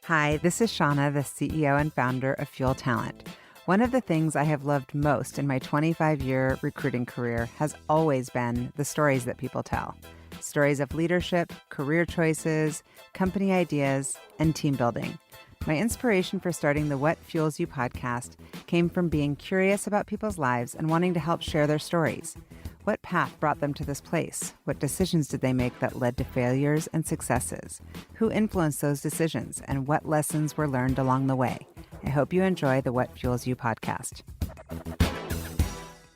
Hi, this is Shauna, the CEO and founder of Fuel Talent. One of the things I have loved most in my 25-year recruiting career has always been the stories that people tell. Stories of leadership, career choices, company ideas, and team building. My inspiration for starting the What Fuels You podcast came from being curious about people's lives and wanting to help share their stories. What path brought them to this place? What decisions did they make that led to failures and successes? Who influenced those decisions, and what lessons were learned along the way? I hope you enjoy the What Fuels You podcast.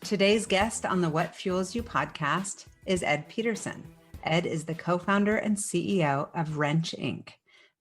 Today's guest on the What Fuels You podcast is Ed Petersen. Ed is the co-founder and CEO of Wrench, Inc.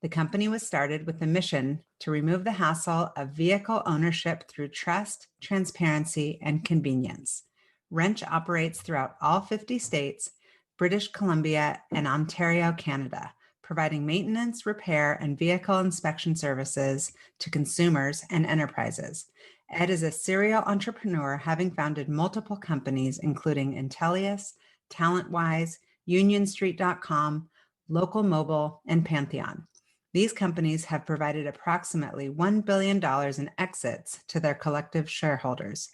The company was started with the mission to remove the hassle of vehicle ownership through trust, transparency, and convenience. Wrench operates throughout all 50 states, British Columbia, and Ontario, Canada, providing maintenance, repair, and vehicle inspection services to consumers and enterprises. Ed is a serial entrepreneur, having founded multiple companies, including Intelius, Talentwise, UnionStreet.com, LocalMobile, and Pantheon. These companies have provided approximately $1 billion in exits to their collective shareholders.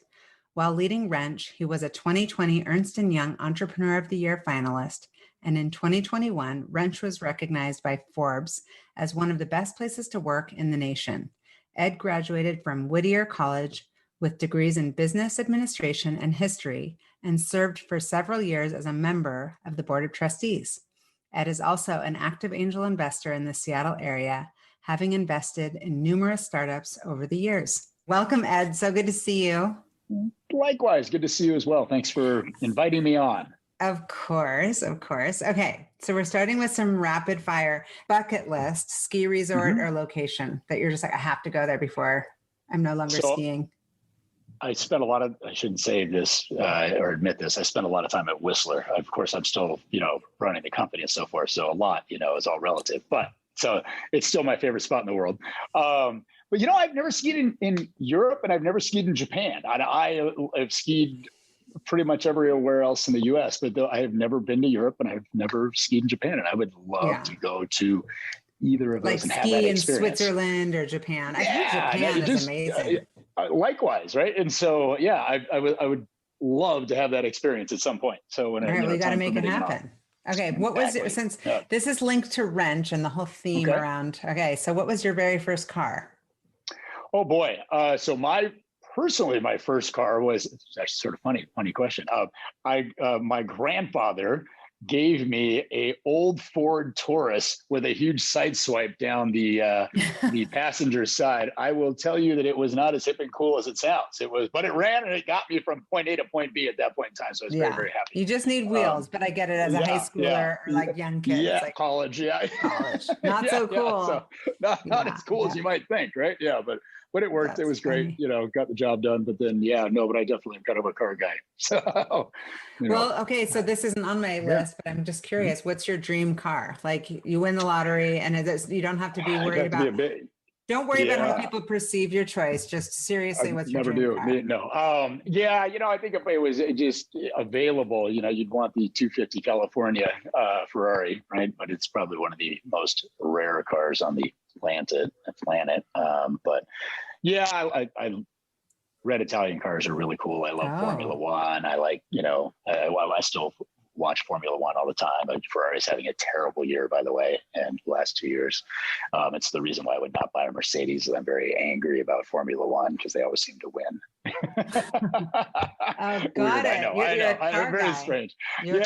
While leading Wrench, he was a 2020 Ernst and Young Entrepreneur of the Year Finalist, and in 2021, Wrench was recognized by Forbes as one of the best places to work in the nation. Ed graduated from Whittier College with degrees in business administration and history, and served for several years as a member of the Board of Trustees. Ed is also an active angel investor in the Seattle area, having invested in numerous startups over the years. Welcome, Ed. So good to see you. Likewise, good to see you as well. Thanks for inviting me on. Of course. Okay, so we're starting with some rapid fire bucket list, ski resort or location that you're just like, I have to go there before I'm no longer skiing. I spent I shouldn't say this or admit this, I spent a lot of time at Whistler. Of course, I'm still, running the company and so forth. So a lot, is all relative, but so it's still my favorite spot in the world. But I've never skied in Europe, and I've never skied in Japan. I have skied pretty much everywhere else in the U.S., but I have never been to Europe, and I've never skied in Japan. And I would love to go to either of those and have that experience. Like ski in Switzerland or Japan. I think Japan is amazing. Likewise, right? And so, I would love to have that experience at some point. So when we got to make it happen. Okay, what was it, since this is linked to Wrench and the whole theme around, so what was your very first car? Oh boy. So my first car was, it's actually sort of funny question. My grandfather gave me a old Ford Taurus with a huge side swipe down the passenger side. I will tell you that it was not as hip and cool as it sounds. But it ran and it got me from point A to point B at that point in time. So I was very, very happy. You just need wheels, but I get it as a high schooler or like young kids. Yeah, like, college. Not so cool. So not as cool as you might think, right? Yeah, but it worked. It was great. Funny. Got the job done. But then, but I definitely am kind of a car guy. So, Well, okay. So this isn't on my list, but I'm just curious. What's your dream car? Like you win the lottery, and you don't have to be worried about. Don't worry about how people perceive your choice. Just seriously, what's your dream car? No. I think if it was just available, you'd want the 250 California Ferrari, right? But it's probably one of the most rare cars on the planet. But I red Italian cars are really cool. I love Formula One. I like, I still watch Formula One all the time. Ferrari's having a terrible year, by the way, and the last 2 years. It's the reason why I would not buy a Mercedes. I'm very angry about Formula One because they always seem to win. Got it. I know. I'm very strange. And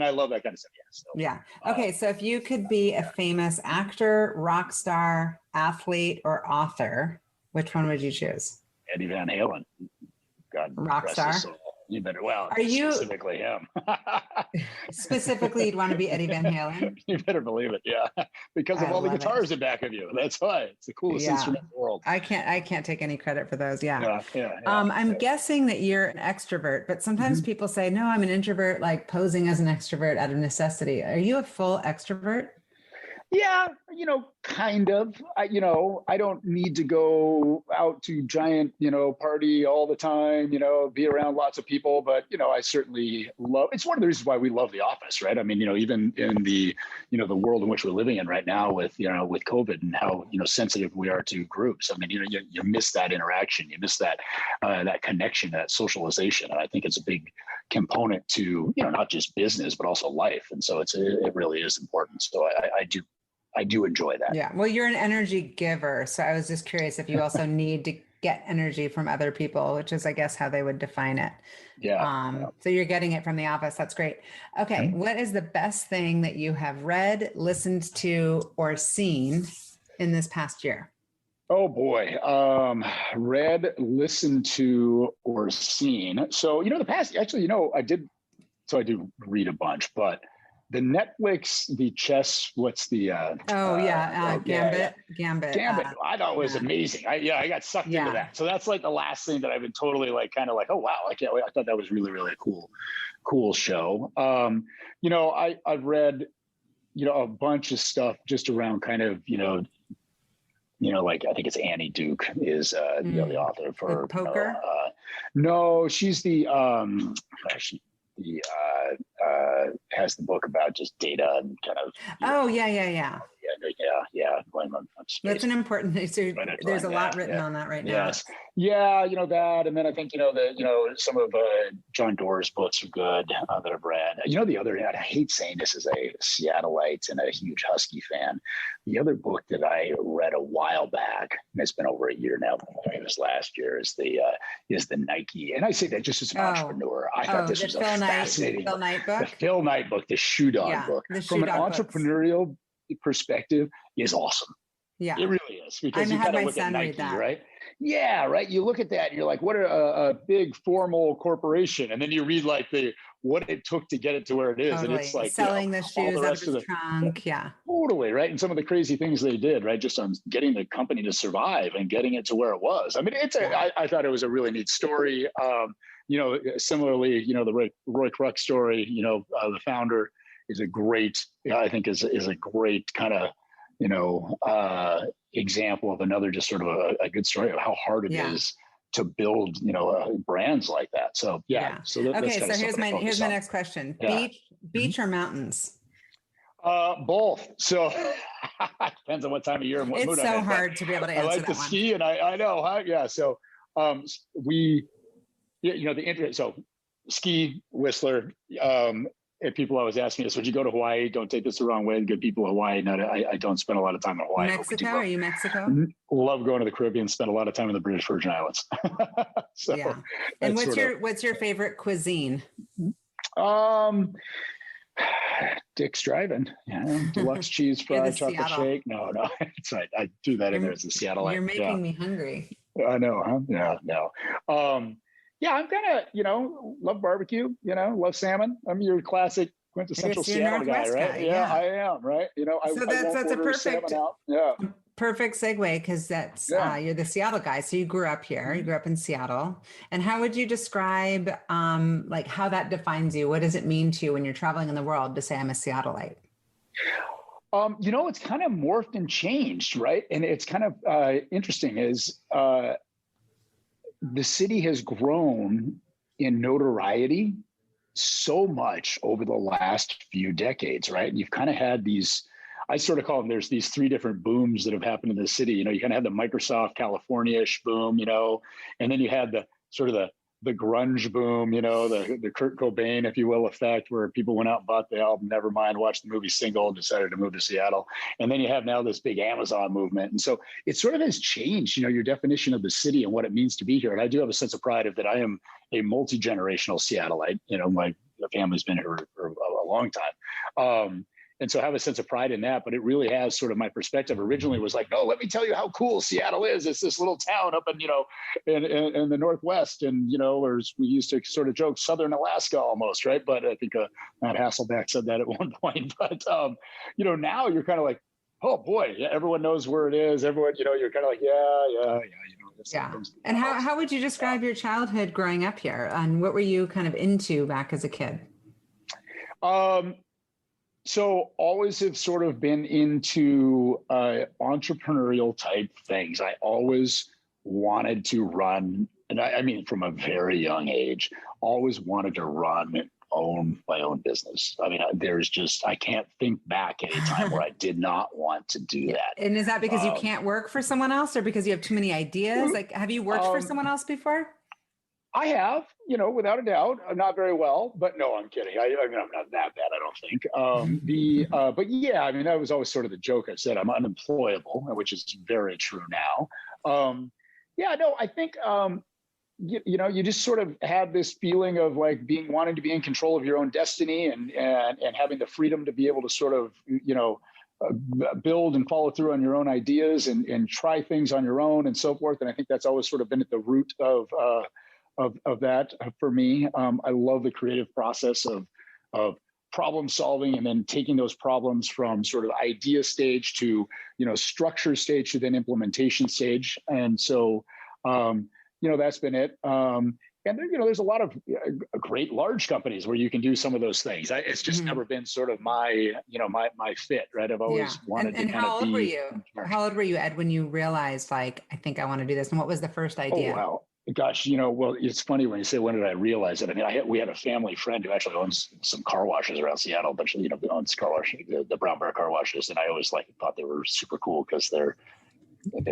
I love that kind of stuff. Okay. So if you could be a famous actor, rock star, athlete, or author, which one would you choose? Eddie Van Halen. God rock star. You better, specifically him. Specifically, you'd want to be Eddie Van Halen? You better believe it, because of all the guitars in back of you. That's why. It's the coolest instrument in the world. I can't take any credit for those, I'm guessing that you're an extrovert, but sometimes people say, no, I'm an introvert, like posing as an extrovert out of necessity. Are you a full extrovert? Yeah, kind of. I don't need to go out to giant, party all the time, be around lots of people, but, I certainly love, it's one of the reasons why we love The Office, right? I mean, even in the, the world in which we're living in right now with, with COVID and how, sensitive we are to groups. I mean, you miss that interaction, you miss that, that connection, that socialization. And I think it's a big component to, not just business, but also life. And so it really is important. So I do enjoy that. Yeah. Well, you're an energy giver. So I was just curious if you also need to get energy from other people, which is, I guess, how they would define it. Yeah. So you're getting it from The Office. That's great. Okay. Mm-hmm. What is the best thing that you have read, listened to, or seen in this past year? Oh boy. Read, listened to, or seen. So, the past, actually, I do read a bunch, but the Netflix, the chess, what's the Gambit. Gambit. I thought it was amazing. I got sucked into that. So that's like the last thing that I've been totally like kind of like, oh wow, I can't wait. I thought that was really, really cool show. I've read, a bunch of stuff just around kind of, like I think it's Annie Duke is the author for poker. No, she's the has the book about just data and kind of. Yeah. That's an important. There's a lot written on that right now. Yes. Yeah, that, and then I think some of John Doerr's books are good that I've read. The other, I hate saying this as a Seattleite and a huge Husky fan. The other book that I read a while back, and it's been over a year now, it was last year, is the Nike, and I say that just as an entrepreneur. I thought this was fascinating. Phil Knight book. The Phil Knight book, the Shoe Dog book, from an entrepreneurial perspective, is awesome. Yeah, it really is, because I you had kind of my look at son Nike, read that. right? Yeah, right. You look at that and you're like, what a big formal corporation, and then you read like what it took to get it to where it is, totally. And it's like selling the shoes out of his trunk. Yeah, totally right. And some of the crazy things they did, right, just on getting the company to survive and getting it to where it was. I mean, I thought it was a really neat story. Similarly, the Roy Crux story. The founder is a great, I think, is a great kind of example of another just sort of a good story of how hard it is to build, brands like that. So So here's my next question: beach or mountains? Both. So depends on what time of year and what mood I'm in. It's so hard to be able to answer. I like to ski, and I know, huh? Yeah. So so ski, Whistler. And people always ask me this: would you go to Hawaii? Don't take this the wrong way. Good people in Hawaii. No, I don't spend a lot of time in Hawaii. Mexico? Are you Mexico? Love going to the Caribbean. Spend a lot of time in the British Virgin Islands. And what's your favorite cuisine? Dick's Drive-In. Deluxe cheese fry, chocolate shake. No, that's right. I do that in there as a Seattle. You're making me hungry. I know, huh? Yeah, no. I'm kind of, love barbecue, love salmon. I'm your classic quintessential Seattle guy, right? Yeah, I am, right? So that's a perfect segue, because that's you're the Seattle guy. So you grew up here. You grew up in Seattle. And how would you describe like how that defines you? What does it mean to you when you're traveling in the world to say I'm a Seattleite? It's kind of morphed and changed, right? And it's kind of interesting is the city has grown in notoriety so much over the last few decades, right? You've kind of had these, I sort of call them, there's these three different booms that have happened in the city. You kind of had the Microsoft California-ish boom, and then you had the sort of the grunge boom, the Kurt Cobain, if you will, effect, where people went out and bought the album Nevermind, watched the movie Single, and decided to move to Seattle. And then you have now this big Amazon movement. And so it sort of has changed, your definition of the city and what it means to be here. And I do have a sense of pride of that I am a multi-generational Seattleite. My family's been here for a long time. And so I have a sense of pride in that, but it really has sort of my perspective originally was like, no, let me tell you how cool Seattle is. It's this little town up in, in the Northwest. And, or as we used to sort of joke, Southern Alaska almost, right? But I think Matt Hasselbeck said that at one point. But, now you're kind of like, oh boy, everyone knows where it is. Everyone, you're kind of like, yeah. And how would you describe your childhood growing up here? And what were you kind of into back as a kid? So always have sort of been into entrepreneurial type things. I always wanted to run, and I mean, from a very young age, always wanted to own my own business. I mean, I can't think back any time where I did not want to do Yeah. that. And is that because you can't work for someone else or because you have too many ideas? Like, have you worked for someone else before? I have, without a doubt. I'm not very well, but no, I'm kidding. I mean, I'm not that bad, I don't think. But yeah, I mean, that was always sort of the joke. I said I'm unemployable, which is very true now. Yeah, no, I think, you just sort of have this feeling of like wanting to be in control of your own destiny and having the freedom to be able to sort of, build and follow through on your own ideas and try things on your own and so forth. And I think that's always sort of been at the root of that for me. I love the creative process of problem solving and then taking those problems from sort of idea stage to, structure stage to then implementation stage. And so, that's been it. And there's a lot of great large companies where you can do some of those things. It's just never been sort of my fit, right? I've always wanted to kind of be. And how old were you? How old were you, Ed, when you realized like, I think I want to do this? And what was the first idea? Oh, wow. Gosh, well, it's funny when you say, when did I realize it? I mean, we had a family friend who actually owns some car washes around Seattle, but owns car wash, the Brown Bear car washes. And I always thought they were super cool because their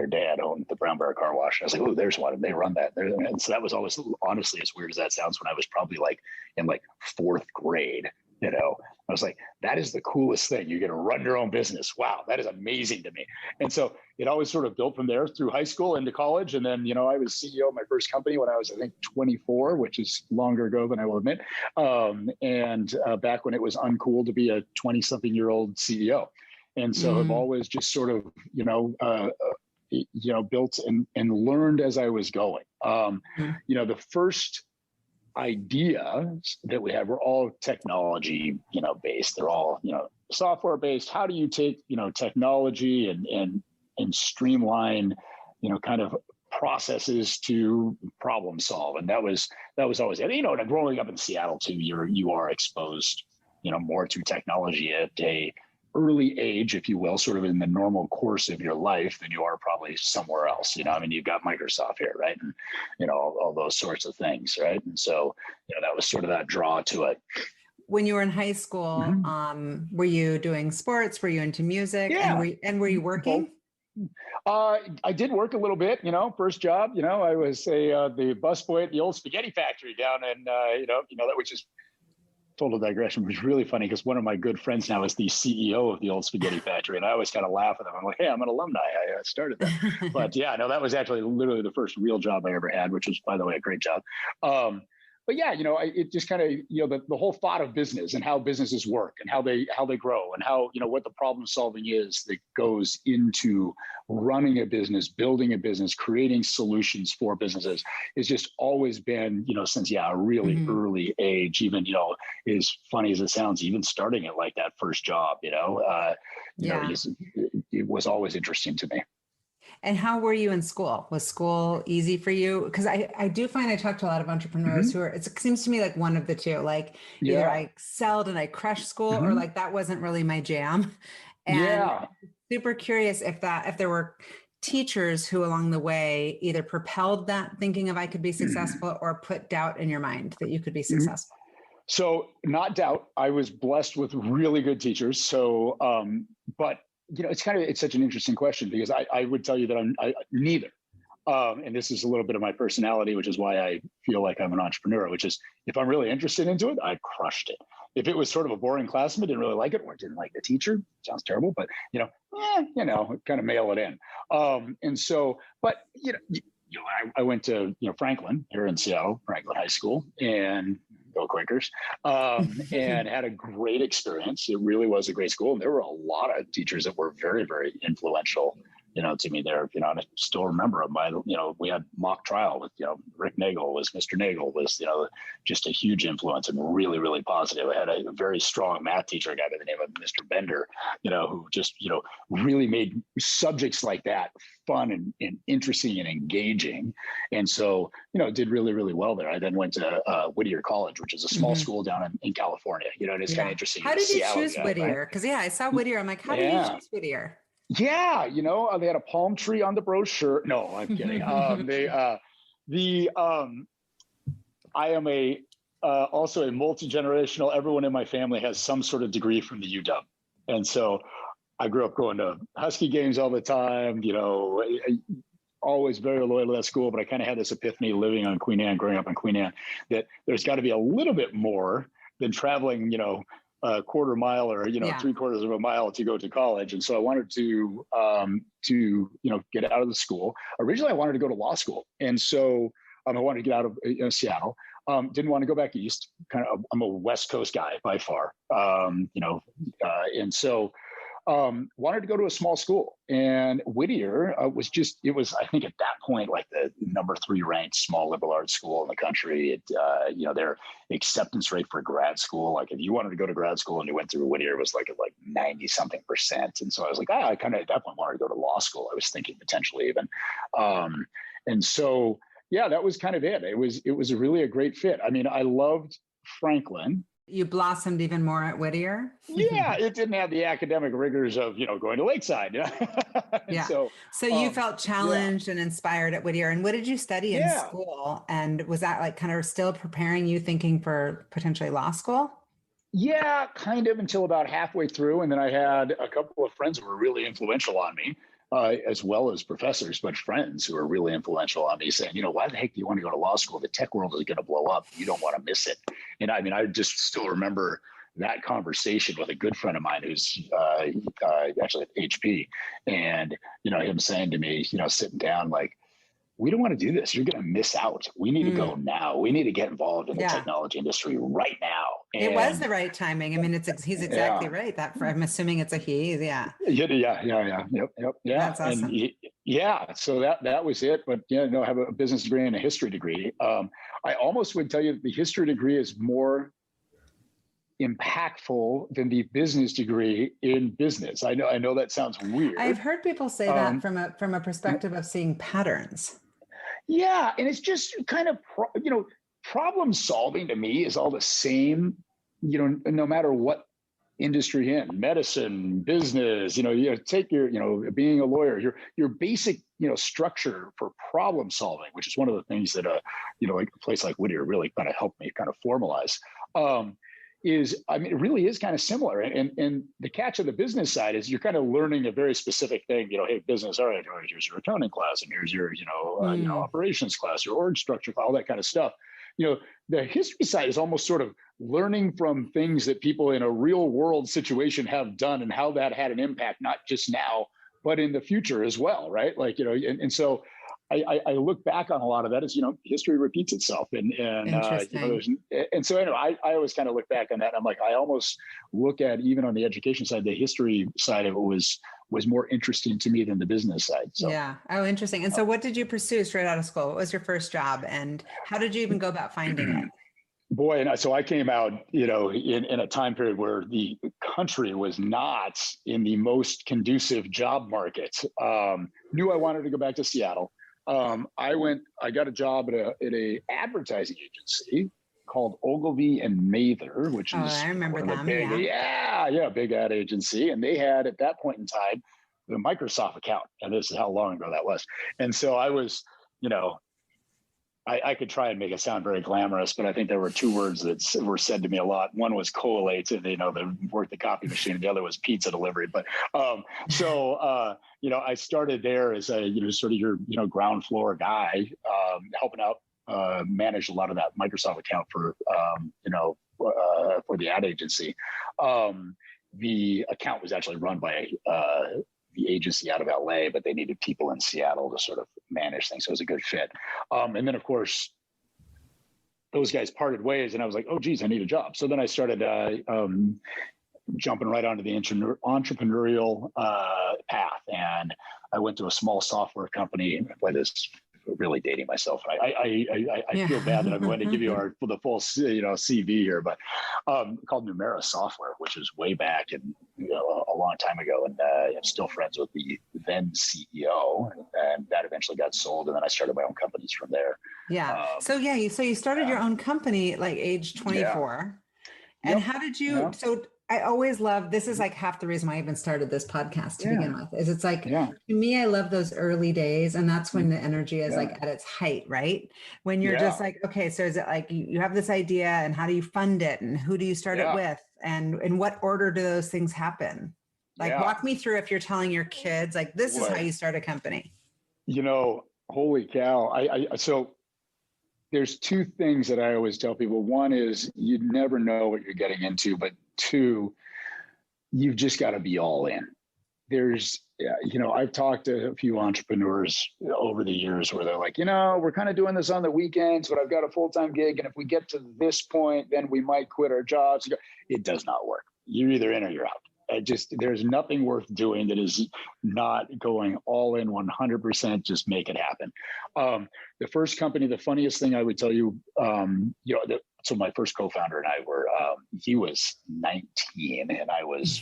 dad owned the Brown Bear car wash. I was like, oh, there's one. And they run that. And so that was always, honestly, as weird as that sounds, when I was probably in fourth grade, I was like, that is the coolest thing. You're going to run your own business. Wow. That is amazing to me. And so it always sort of built from there through high school into college. And then, I was CEO of my first company when I was, I think, 24, which is longer ago than I will admit. Back when it was uncool to be a 20-something-year-old CEO. And so I've always just sort of, built and learned as I was going. The first ideas that we had were all technology, based. They're all, software based. How do you take, technology and streamline, kind of processes to problem solve? And that was always it. And growing up in Seattle too, you are exposed, more to technology at a early age, if you will, sort of in the normal course of your life than you are probably somewhere else. I mean, you've got Microsoft here, right? And, all those sorts of things, right? And so, that was sort of that draw to it. When you were in high school, were you doing sports? Were you into music? Yeah. And were you working? I did work a little bit, first job, I was the busboy at the old spaghetti factory down in, that which is total digression, which is really funny because one of my good friends now is the CEO of the old spaghetti factory. And I always kind of laugh at them. I'm like, hey, I'm an alumni. I started that. But yeah, no, that was actually literally the first real job I ever had, which was, by the way, a great job. But yeah, it just kind of, the whole thought of business and how businesses work and how they grow and how, what the problem solving is that goes into running a business, building a business, creating solutions for businesses has just always been, since, a really early age, even, as funny as it sounds, even starting it like that first job, it was always interesting to me. And how were you in school? Was school easy for you? Because I do find I talk to a lot of entrepreneurs who are, it seems to me like one of the two, either I excelled and I crushed school or that wasn't really my jam. And super curious if there were teachers who along the way either propelled that thinking of I could be successful or put doubt in your mind that you could be successful. So not doubt, I was blessed with really good teachers. So, but it's such an interesting question because I would tell you that I'm neither. And this is a little bit of my personality, which is why I feel like I'm an entrepreneur, which is if I'm really interested into it, I crushed it. If it was sort of a boring class and I didn't really like it or didn't like the teacher, sounds terrible, but kind of mail it in. And so, but I went to, Franklin here in Seattle, Franklin High School, and go Quakers, and had a great experience. It really was a great school. And there were a lot of teachers that were very, very influential to me there. And I still remember we had mock trial with, Rick Nagel Mr. Nagel was, just a huge influence and really, really positive. I had a very strong math teacher, a guy by the name of Mr. Bender, who just, really made subjects like that fun and interesting and engaging. And so, did really, really well there. I then went to Whittier College, which is a small school down in California, and it's kind of interesting. How did you choose Whittier? Because I saw Whittier. I'm like, how did you choose Whittier? Yeah, they had a palm tree on the brochure. No, I'm kidding. I am also a multi-generational. Everyone in my family has some sort of degree from the UW, and so I grew up going to Husky games all the time. Always very loyal to that school. But I kind of had this epiphany living on Queen Anne, growing up in Queen Anne, that there's got to be a little bit more than traveling, a quarter mile or, 3/4 of a mile to go to college. And so I wanted to get out of the school. Originally, I wanted to go to law school. And so I wanted to get out of Seattle. Didn't want to go back east. I'm a West Coast guy by far. And so wanted to go to a small school, and Whittier was I think at that point, like the number 3 ranked small liberal arts school in the country. Their acceptance rate for grad school, like if you wanted to go to grad school and you went through Whittier, was like 90 something %. And so I was like, I kind of at that point wanted to go to law school. I was thinking potentially even. And so, that was kind of it. It was really a great fit. I mean, I loved Franklin. You blossomed even more at Whittier? Yeah, it didn't have the academic rigors of, going to Lakeside. Yeah. So you felt challenged and inspired at Whittier. And what did you study in school? And was that kind of still preparing you thinking for potentially law school? Yeah, kind of until about halfway through. And then I had a couple of friends who were really influential on me. As well as professors, but friends who are really influential on me saying, why the heck do you want to go to law school? The tech world is going to blow up. You don't want to miss it. And I mean, I just still remember that conversation with a good friend of mine who's actually at HP. And, him saying to me, sitting down, like, we don't want to do this. You're going to miss out. We need to go now. We need to get involved in the technology industry right now. And it was the right timing. I mean, he's exactly right. I'm assuming it's a he. Yeah. Yep. Yeah. That's awesome. And so that was it. But I have a business degree and a history degree. I almost would tell you that the history degree is more impactful than the business degree in business. I know that sounds weird. I've heard people say that from a perspective of seeing patterns. Yeah. And it's just kind of, problem solving to me is all the same, no matter what industry in medicine, business, take your, being a lawyer, your basic, structure for problem solving, which is one of the things that, like a place like Whittier really kind of helped me kind of formalize, it really is kind of similar. And the catch of the business side is you're kind of learning a very specific thing, hey, business, all right, here's your accounting class, and here's your, operations class, your org structure, all that kind of stuff. The history side is almost sort of learning from things that people in a real world situation have done and how that had an impact, not just now, but in the future as well. Right. And so I look back on a lot of that as, history repeats itself. And so anyway, I always kind of look back on that. And I'm like, I almost look at, even on the education side, the history side of it was more interesting to me than the business side. So, yeah. Oh, interesting. And so what did you pursue straight out of school? What was your first job, and how did you even go about finding it? Boy, and so I came out, in a time period where the country was not in the most conducive job market. Knew I wanted to go back to Seattle. I got a job at a advertising agency called Ogilvy and Mather, which is I remember them. Big ad agency. And they had, at that point in time, the Microsoft account. And this is how long ago that was. And so I was, I could try and make it sound very glamorous, but I think there were 2 words that were said to me a lot. One was collate, and they worked the copy machine, and the other was pizza delivery. But I started there as a sort of your ground floor guy, helping out manage a lot of that Microsoft account for the ad agency. The account was actually run by the agency out of LA, but they needed people in Seattle to sort of manage things. So it was a good fit. And then of course, those guys parted ways, and I was like, oh geez, I need a job. So then I started jumping right onto the entrepreneurial path. And I went to a small software company. Boy, this is really dating myself. I feel bad that I'm going to give you the full CV here, but called Numera Software, which is way back and a long time ago. And I'm still friends with the then CEO, and that eventually got sold. And then I started my own companies from there. Yeah. So you started your own company like age 24. Yeah. And how did you? Yeah. So I always love, this is like half the reason why I even started this podcast to begin with, is it's like, to me, I love those early days. And that's when the energy is like at its height, right? When you're just like, okay, so is it like you have this idea and how do you fund it? And who do you start it with? And in what order do those things happen? Like walk me through if you're telling your kids, like, this is how you start a company. Holy cow. So there's two things that I always tell people. One is you never know what you're getting into, but two, you've just got to be all in. There's, I've talked to a few entrepreneurs over the years where they're like, we're kind of doing this on the weekends, but I've got a full-time gig. And if we get to this point, then we might quit our jobs. It does not work. You're either in or you're out. There's nothing worth doing that is not going all in 100%. Just make it happen. The first company, the funniest thing I would tell you, so my first co-founder and I were, he was 19 and I was,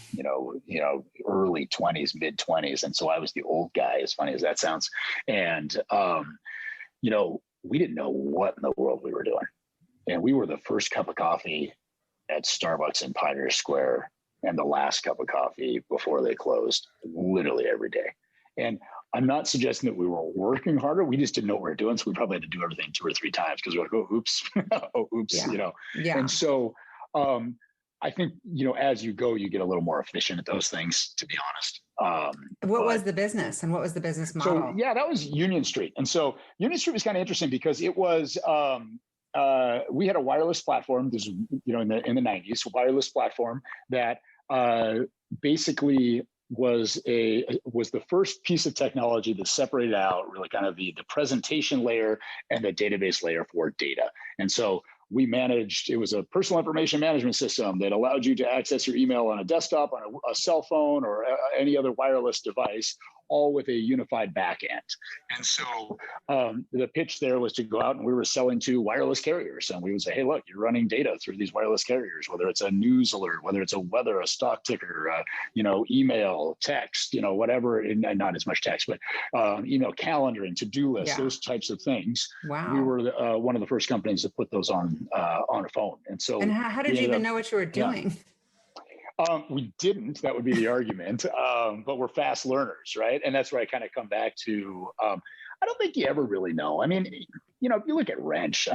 early 20s, mid 20s. And so I was the old guy, as funny as that sounds. And, we didn't know what in the world we were doing. And we were the first cup of coffee at Starbucks in Pioneer Square and the last cup of coffee before they closed, literally every day. And I'm not suggesting that we were working harder. We just didn't know what we were doing. So we probably had to do everything 2 or 3 times because we're like, oh, oops, Yeah. And so I think, as you go, you get a little more efficient at those things, to be honest. What was the business and what was the business model? So, that was Union Street. And so Union Street was kind of interesting because it was, we had a wireless platform. This is, in the 90s, a wireless platform that basically was the first piece of technology that separated out really kind of the presentation layer and the database layer for data. And so we managed, it was a personal information management system that allowed you to access your email on a desktop, on a cell phone, or any other wireless device, all with a unified back end. And so the pitch there was to go out and we were selling to wireless carriers. And we would say, hey, look, you're running data through these wireless carriers, whether it's a news alert, whether it's a weather, a stock ticker, email, text, whatever, and not as much text, but email, calendar, and to-do lists, those types of things. Wow. We were one of the first companies to put those on a phone. And so, and how did you even know what you were doing? We didn't, that would be the argument, but we're fast learners, right? And that's where I kind of come back to, I don't think you ever really know. I mean, if you look at Wrench,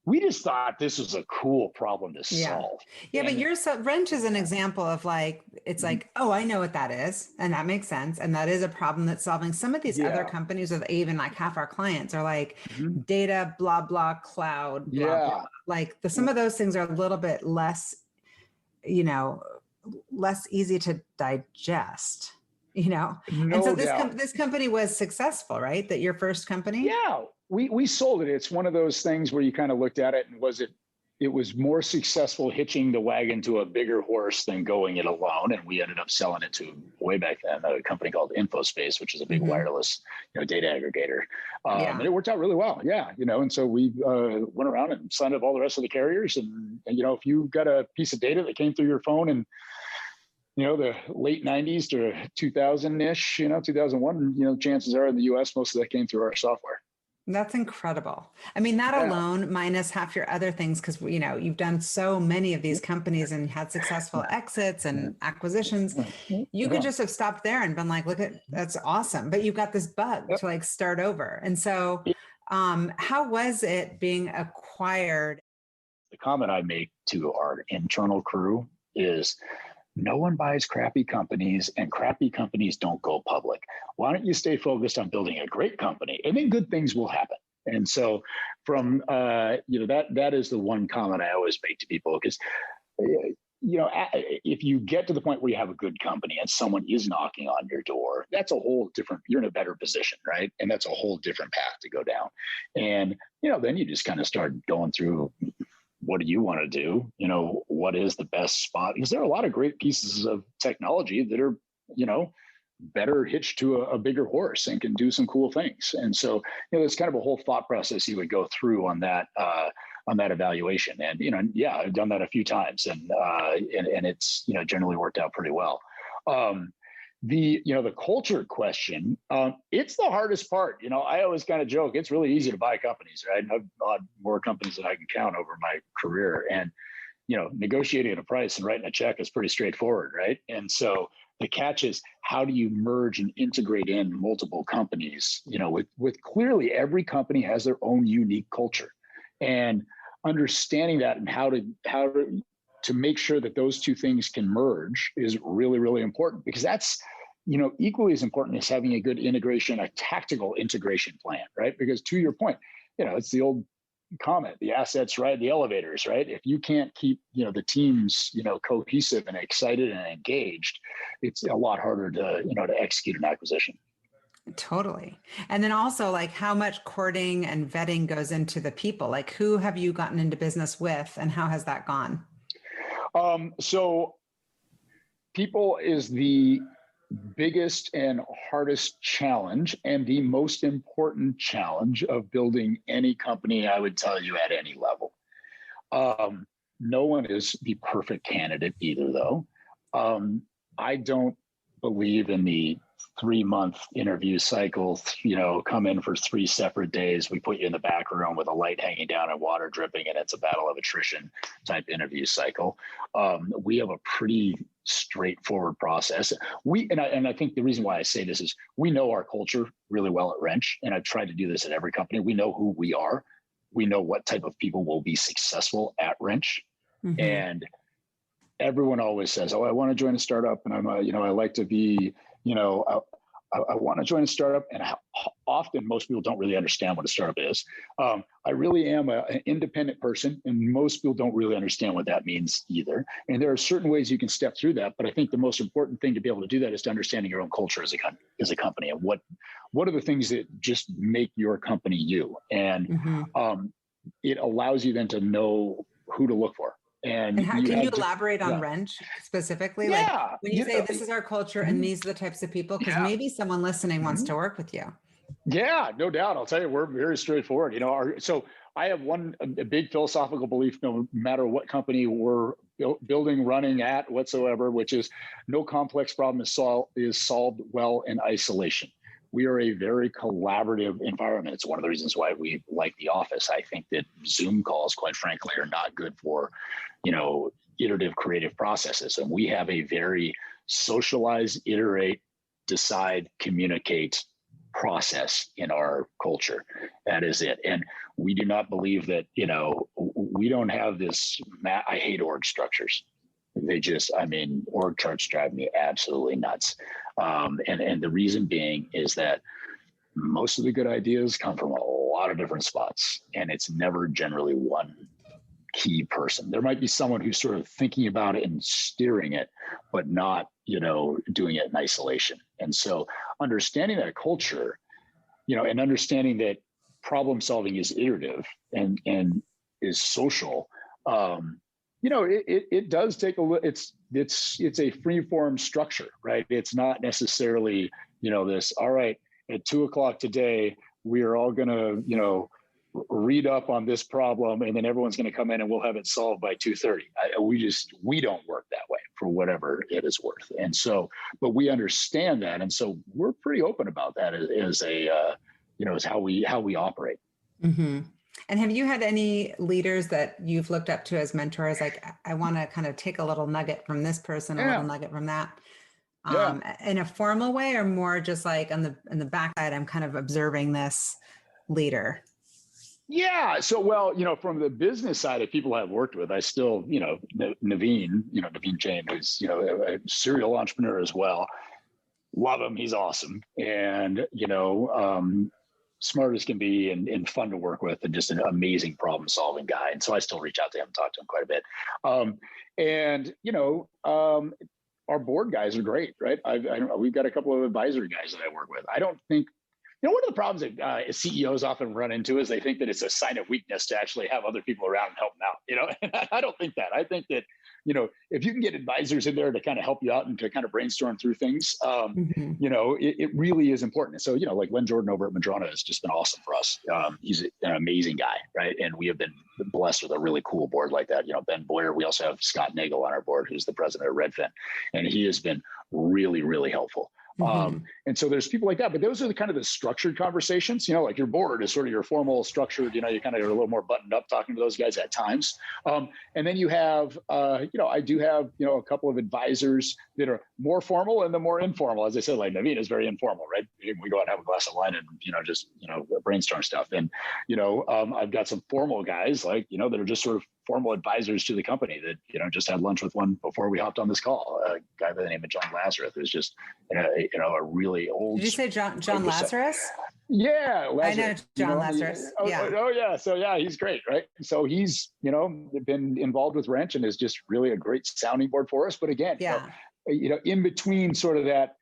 we just thought this was a cool problem to solve. Yeah, but Wrench is an example of like, it's like, oh, I know what that is. And that makes sense. And that is a problem that's solving. Some of these other companies, or even like half our clients are like data, blah, blah, cloud, blah, blah. Like some of those things are a little bit less, less easy to digest, and so this company was successful, right? That your first company? Yeah, we sold it. It's one of those things where you kind of looked at it and it was more successful hitching the wagon to a bigger horse than going it alone. And we ended up selling it to, way back then, a company called InfoSpace, which is a big wireless data aggregator. And it worked out really well. And so we went around and signed up all the rest of the carriers. And if you got a piece of data that came through your phone and the late 90s to 2000-ish, 2001, chances are in the US, most of that came through our software. That's incredible. That alone, minus half your other things, because, you've done so many of these companies and had successful exits and acquisitions. You could just have stopped there and been like, that's awesome. But you've got this bug to like start over. And so how was it being acquired? The comment I make to our internal crew is, no one buys crappy companies and crappy companies don't go public. Why don't you stay focused on building a great company and then good things will happen? And so from, that is the one comment I always make to people, because, if you get to the point where you have a good company and someone is knocking on your door, that's a whole different, you're in a better position, right? And that's a whole different path to go down. And, then you just kind of start going through what do you want to do? What is the best spot? Because there are a lot of great pieces of technology that are, better hitched to a bigger horse and can do some cool things. And so, there's kind of a whole thought process you would go through on that evaluation. And, I've done that a few times and it's, generally worked out pretty well. The culture question, it's the hardest part. I always kind of joke, it's really easy to buy companies, right? I've bought more companies than I can count over my career. And, negotiating a price and writing a check is pretty straightforward, right? And so the catch is, how do you merge and integrate in multiple companies, with clearly every company has their own unique culture, and understanding that and how to make sure that those two things can merge is really, really important, because that's, equally as important as having a good integration, a tactical integration plan, right? Because to your point, it's the old comment, the assets ride the elevators, right? If you can't keep, the teams, cohesive and excited and engaged, it's a lot harder to execute an acquisition. Totally. And then also, like, how much courting and vetting goes into the people? Like, who have you gotten into business with and how has that gone? So people is the biggest and hardest challenge and the most important challenge of building any company, I would tell you, at any level. No one is the perfect candidate either, though. I don't believe in the 3-month interview cycle, come in for 3 separate days. We put you in the back room with a light hanging down and water dripping, and it's a battle of attrition type interview cycle. We have a pretty straightforward process. I think the reason why I say this is we know our culture really well at Wrench, and I've tried to do this at every company. We know who we are. We know what type of people will be successful at Wrench. Mm-hmm. And everyone always says, "Oh, I want to join a startup, and I like to be, I want to join a startup." And often most people don't really understand what a startup is. I really am an independent person, and most people don't really understand what that means either. And there are certain ways you can step through that, but I think the most important thing to be able to do that is to understanding your own culture as a company, and what are the things that just make your company you. And mm-hmm. It allows you then to know who to look for. And how can you elaborate on Wrench specifically? Yeah. Like when you say this is our culture and these are the types of people, because maybe someone listening wants to work with you. Yeah, no doubt. I'll tell you, we're very straightforward. So I have a big philosophical belief, no matter what company we're building, running at whatsoever, which is no complex problem is solved well in isolation. We are a very collaborative environment. It's one of the reasons why we like the office. I think that Zoom calls, quite frankly, are not good for, iterative creative processes. And we have a very socialize, iterate, decide, communicate process in our culture. That is it. And we do not believe that, we don't have this, I hate org structures. Org charts drive me absolutely nuts. And the reason being is that most of the good ideas come from a lot of different spots, and it's never generally one key person. There might be someone who's sort of thinking about it and steering it, but not, doing it in isolation. And so understanding that culture, and understanding that problem solving is iterative and is social, it does take it's a free form structure, right? It's not necessarily, this, all right, at 2:00 today, we are all going to, read up on this problem, and then everyone's going to come in and we'll have it solved by 2:30. We don't work that way for whatever it is worth. And so, but we understand that. And so we're pretty open about that as how we operate. Mm-hmm. And have you had any leaders that you've looked up to as mentors? Like, I want to kind of take a little nugget from this person, a little nugget from that, in a formal way, or more just like in the backside, I'm kind of observing this leader. Yeah. So, well, from the business side of people I've worked with, I still, Naveen Jain, who's, a serial entrepreneur as well. Love him. He's awesome. And, smart as can be and fun to work with, and just an amazing problem solving guy. And so I still reach out to him, talk to him quite a bit. Our board guys are great, right? We've got a couple of advisory guys that I work with. I don't think one of the problems that CEOs often run into is they think that it's a sign of weakness to actually have other people around and help them out. And I don't think that. I think that, if you can get advisors in there to kind of help you out and to kind of brainstorm through things, it really is important. So, like Len Jordan over at Madrona has just been awesome for us. He's an amazing guy, right? And we have been blessed with a really cool board like that. Ben Boyer, we also have Scott Nagel on our board, who's the president of Redfin, and he has been really, really helpful. And so there's people like that, but those are the kind of the structured conversations, like your board is sort of your formal structured, you kind of are a little more buttoned up talking to those guys at times. And then you have, I do have, a couple of advisors that are more formal and the more informal. As I said, like Naveen is very informal, right? We go out and have a glass of wine and, just, brainstorm stuff. And, I've got some formal guys like, that are just sort of formal advisors to the company that, just had lunch with one before we hopped on this call, a guy by the name of John Lazarus, who's just, a really old. Did you say John Lazarus? Yeah. Lazarus. I know John Lazarus. Yeah. Oh, yeah. So yeah, he's great. Right. So he's, been involved with Wrench and is just really a great sounding board for us. But again, in between sort of that,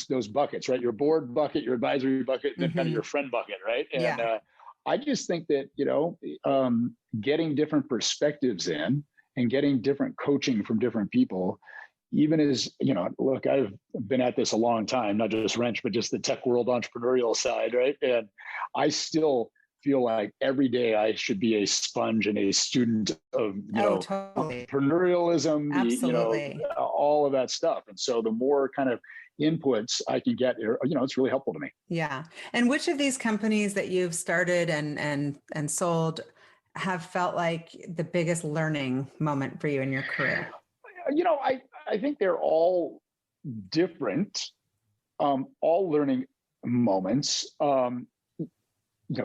those buckets, right? Your board bucket, your advisory bucket, and then kind of your friend bucket. Right. And, I just think that, getting different perspectives in and getting different coaching from different people, even as, look, I've been at this a long time, not just Wrench, but just the tech world entrepreneurial side, right? And I still feel like every day I should be a sponge and a student of, totally. Entrepreneurialism, Absolutely. All of that stuff. And so the more kind of inputs I can get, it's really helpful to me. Yeah. And which of these companies that you've started and sold have felt like the biggest learning moment for you in your career? I think they're all different, all learning moments.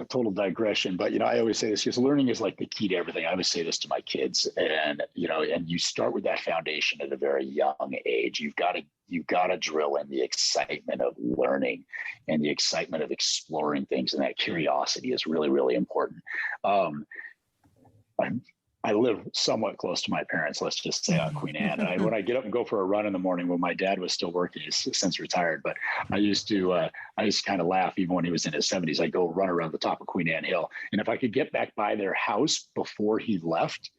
Total digression, but I always say this because learning is like the key to everything. I always say this to my kids, and and you start with that foundation at a very young age. You've got to drill in the excitement of learning and the excitement of exploring things, and that curiosity is really, really important. I live somewhat close to my parents, let's just say on Queen Anne. And when I get up and go for a run in the morning, when my dad was still working, he's since retired, but I used to kind of laugh even when he was in his 70s. I'd go run around the top of Queen Anne Hill. And if I could get back by their house before he left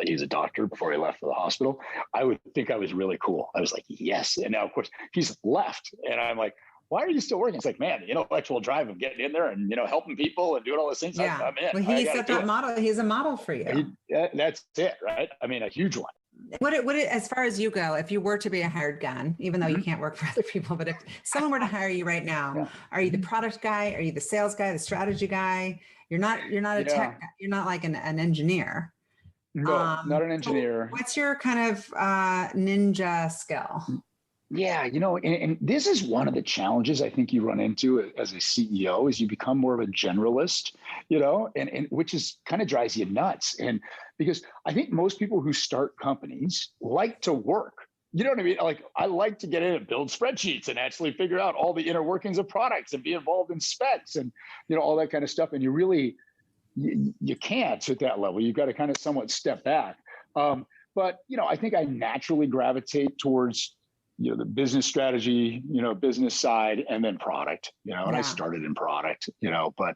he's a doctor, before he left for the hospital, I would think I was really cool. I was like, yes. And now, of course, he's left. And I'm like, why are you still working? It's like, man, the intellectual drive of getting in there and, helping people and doing all those things. Yeah. I'm in. Well, he's such a model. He's a model for you. That's it, right? I mean, a huge one. As far as you go, if you were to be a hired gun, even though you can't work for other people, but if someone were to hire you right now, are you the product guy? Are you the sales guy, the strategy guy? You're not a tech guy. You're not like an engineer. No, not an engineer. So what's your kind of ninja skill? Yeah, and this is one of the challenges I think you run into as a CEO is you become more of a generalist, and which is kind of drives you nuts. And because I think most people who start companies like to work. You know what I mean? Like I like to get in and build spreadsheets and actually figure out all the inner workings of products and be involved in specs and, all that kind of stuff. And you really, you can't at that level. You've got to kind of somewhat step back. But, I think I naturally gravitate towards the business strategy, business side, and then product, and I started in product, but,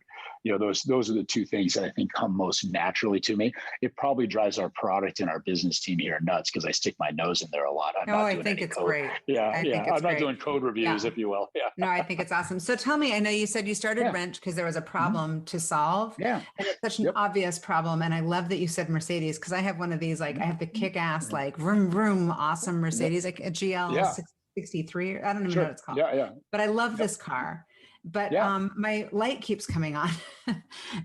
those are the two things that I think come most naturally to me. It probably drives our product and our business team here nuts because I stick my nose in there a lot. I think it's great. Yeah. I'm not doing code reviews, if you will. Yeah. No, I think it's awesome. So tell me, I know you said you started Wrench because there was a problem to solve. Yeah. And it's such an obvious problem. And I love that you said Mercedes because I have one of these, like I have the kick-ass, like vroom, vroom, awesome Mercedes, like a GL 63. I don't even know what it's called. Yeah. But I love this car. But my light keeps coming on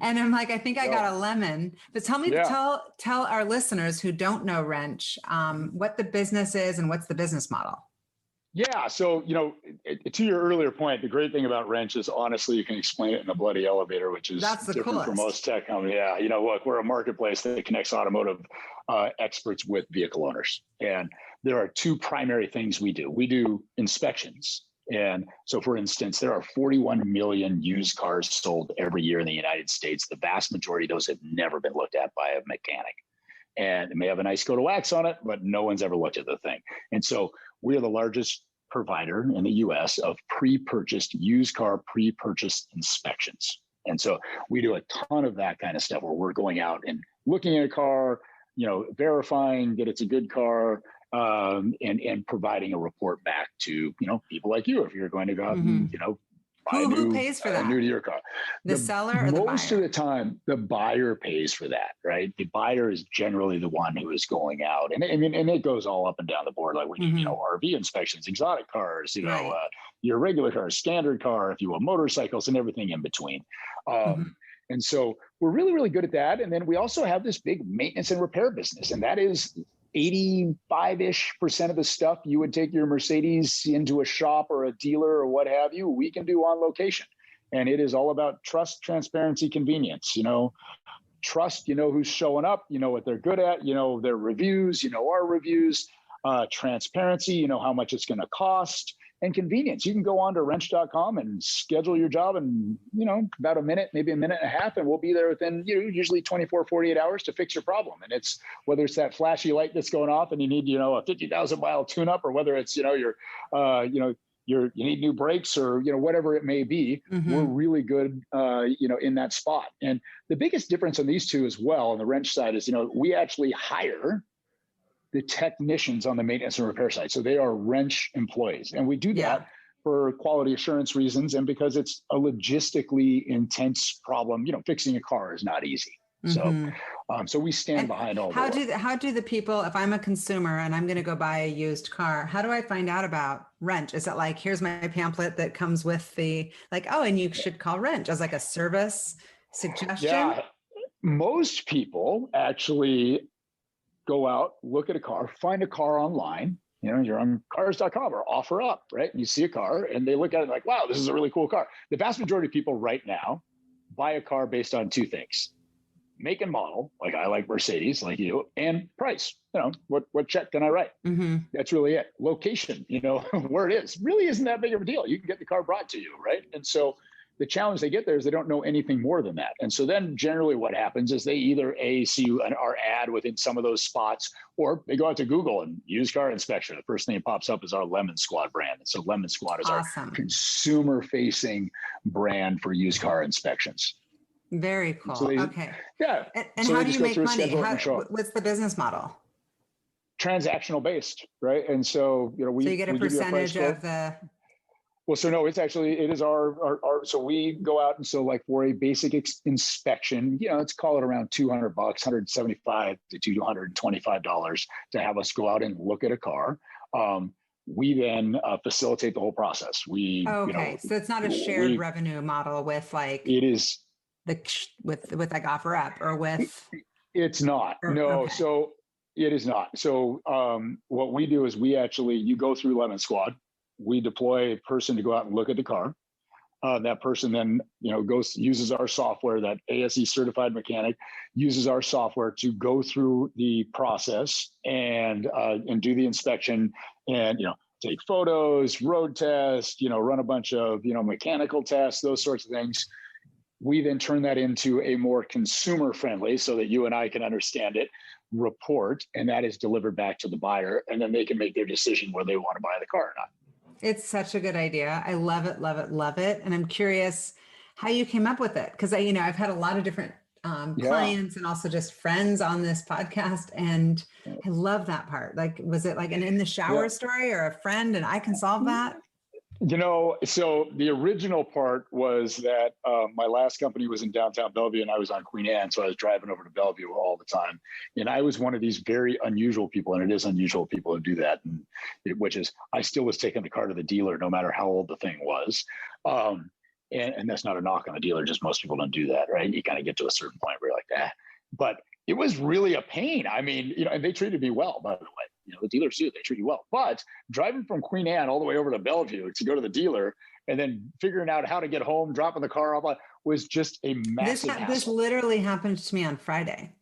and I'm like, I think I got a lemon, but tell me, tell our listeners who don't know Wrench, what the business is and what's the business model. Yeah. So, to your earlier point, the great thing about Wrench is honestly, you can explain it in a bloody elevator, which is different coolest. For most tech companies. Yeah. Look, we're a marketplace that connects automotive experts with vehicle owners. And there are two primary things we do. We do inspections. And so, for instance, there are 41 million used cars sold every year in the United States. The vast majority of those have never been looked at by a mechanic. And it may have a nice coat of wax on it, but no one's ever looked at the thing. And so we're the largest provider in the US of pre-purchased used car pre-purchase inspections. And so we do a ton of that kind of stuff where we're going out and looking at a car, verifying that it's a good car, and providing a report back to, people like you, if you're going to go out and, buy who pays for that? New to your car. The seller or the buyer? Most of the time, the buyer pays for that, right? The buyer is generally the one who is going out. And it goes all up and down the board, like when you RV inspections, exotic cars, your regular cars, standard car, if you will, motorcycles and everything in between. And so we're really, really good at that. And then we also have this big maintenance and repair business. And that is 85-ish% of the stuff you would take your Mercedes into a shop or a dealer or what have you, we can do on location. And it is all about trust, transparency, convenience. Trust, who's showing up, what they're good at, their reviews, our reviews, transparency, how much it's going to cost, and convenience. You can go on to wrench.com and schedule your job in, about a minute, maybe a minute and a half, and we'll be there within, usually 24, 48 hours to fix your problem. And it's whether it's that flashy light that's going off and you need, a 50,000 mile tune up, or whether it's, you need new brakes or, whatever it may be. We're really good, in that spot. And the biggest difference on these two as well on the wrench side is, we actually hire the technicians on the maintenance and repair side. So they are wrench employees. And we do that for quality assurance reasons and because it's a logistically intense problem. Fixing a car is not easy. So we stand behind all that. How do the people, if I'm a consumer and I'm going to go buy a used car, how do I find out about Wrench? Is it like, here's my pamphlet that comes with the, and you should call Wrench as like a service suggestion? Yeah, most people actually go out, look at a car, find a car online, you're on cars.com or OfferUp, right? And you see a car and they look at it like, wow, this is a really cool car. The vast majority of people right now buy a car based on two things: make and model, like I like Mercedes, like you, and price. What check can I write? That's really it. Location, where it is, really isn't that big of a deal. You can get the car brought to you, right? And so the challenge they get there is they don't know anything more than that. And so then generally what happens is they either see our ad within some of those spots, or they go out to Google and used car inspection. The first thing that pops up is our Lemon Squad brand. And so Lemon Squad is our consumer facing brand for used car inspections. Very cool. So okay. Yeah. And so how do you make money? What's the business model? Transactional based, right? And so, so you get a percentage of the... Well, so no, it is our, so we go out and so like for a basic inspection, let's call it around $200, $175 to $225 to have us go out and look at a car. We then facilitate the whole process. So it's not a shared revenue model with like, it is with like OfferUp or with. It's not, no. Okay. So it is not. So what we do is you go through Lemon Squad. We deploy a person to go out and look at the car. That person then, uses our software. That ASE certified mechanic uses our software to go through the process and do the inspection and, take photos, road test, run a bunch of, mechanical tests, those sorts of things. We then turn that into a more consumer friendly, so that you and I can understand it, report, and that is delivered back to the buyer. And then they can make their decision whether they want to buy the car or not. It's such a good idea. I love it, love it, love it. And I'm curious how you came up with it. Because I've had a lot of different clients and also just friends on this podcast. And I love that part. Like, was it like an in the shower story or a friend and I can solve that? So the original part was that my last company was in downtown Bellevue and I was on Queen Anne. So I was driving over to Bellevue all the time. And I was one of these very unusual people, and it is unusual people who do that, which is I still was taking the car to the dealer no matter how old the thing was. And that's not a knock on the dealer, just most people don't do that, right? You kind of get to a certain point where you're like, But it was really a pain. I mean, and they treated me well, by the way. The dealers do, they treat you well. But driving from Queen Anne all the way over to Bellevue to go to the dealer and then figuring out how to get home, dropping the car off was just a massive hassle. This literally happened to me on Friday.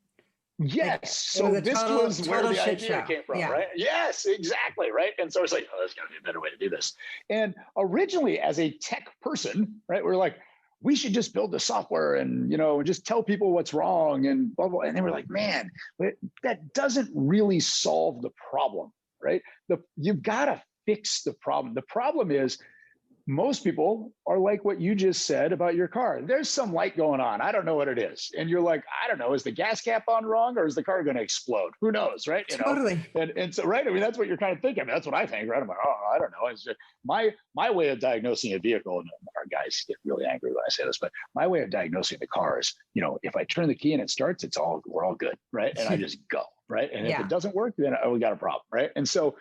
Yes. So this was where the idea came from, right? Yes, exactly, right? And so it's like, there's got to be a better way to do this. And originally, as a tech person, right, we're like, we should just build the software and, just tell people what's wrong and blah, blah. And then we're like, man, that doesn't really solve the problem, right? You've got to fix the problem. The problem is most people are like what you just said about your car. There's some light going on. I don't know what it is. And you're like, I don't know, is the gas cap on wrong or is the car going to explode? Who knows, right? Totally. And so, right, I mean, that's what you're kind of thinking. I mean, that's what I think, right? I'm like, oh, I don't know. It's just my way of diagnosing a vehicle, and our guys get really angry when I say this, but my way of diagnosing the car is, if I turn the key and it starts, we're all good, right? And I just go, right? And if it doesn't work, then we got a problem, right? And so,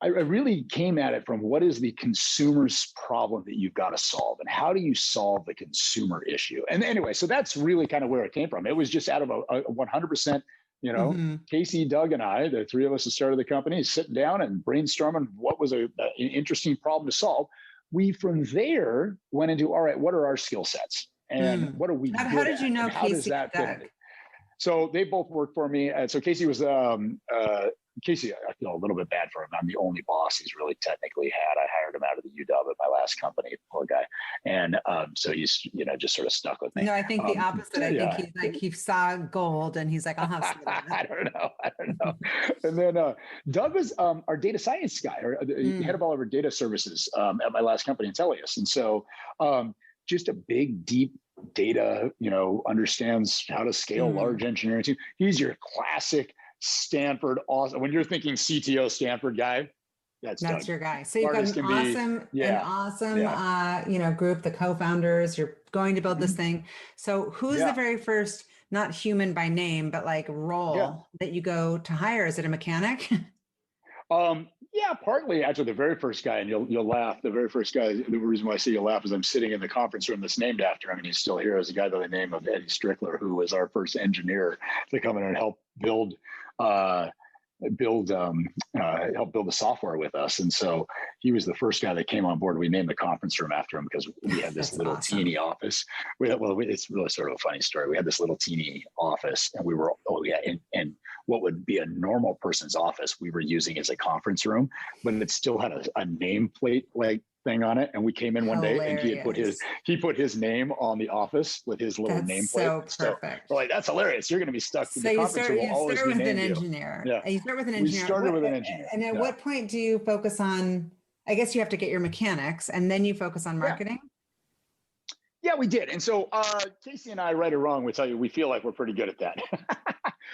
I really came at it from what is the consumer's problem that you've got to solve, and how do you solve the consumer issue? And anyway, so that's really kind of where it came from. It was just out of a 100%, Casey, Doug, and I, the three of us that started the company, sitting down and brainstorming what was an interesting problem to solve. We from there went into, all right, what are our skill sets and what are we? How did you know Casey? How does that fit in? So they both worked for me. So Casey was Casey, I feel a little bit bad for him. I'm the only boss he's really technically had. I hired him out of the UW at my last company, poor guy. And so he's, just sort of stuck with me. No, I think the opposite. I think he's like, he saw gold and he's like, I'll have some of that. I don't know. And then Doug was our data science guy, or the head of all of our data services at my last company, Intelius. And so just a big, deep data, understands how to scale large engineering team. He's your classic Stanford, awesome. When you're thinking CTO Stanford guy, that's Doug. Your guy. So you've got an awesome group, the co-founders. You're going to build this thing. So who's the very first, not human by name, but like role that you go to hire? Is it a mechanic? Yeah, partly actually the very first guy, and you'll laugh. The very first guy, the reason why I say you'll laugh is I'm sitting in the conference room that's named after him, and he's still here, as a guy by the name of Eddie Strickler, who was our first engineer to come in and help build the software with us. And so he was the first guy that came on board. We named the conference room after him because we had this little teeny office. It's really sort of a funny story. We had this little teeny office, and and what would be a normal person's office, we were using as a conference room, but it still had a nameplate like thing on it. And we came in one day and he put his name on the office with his little nameplate. So perfect. So, that's hilarious. You're going to be stuck. So you start with an engineer. Yeah. You start with an engineer. We started with an engineer. And at what point do you focus on, I guess you have to get your mechanics and then you focus on marketing? Yeah, we did. And so Casey and I, right or wrong, we tell you, we feel like we're pretty good at that.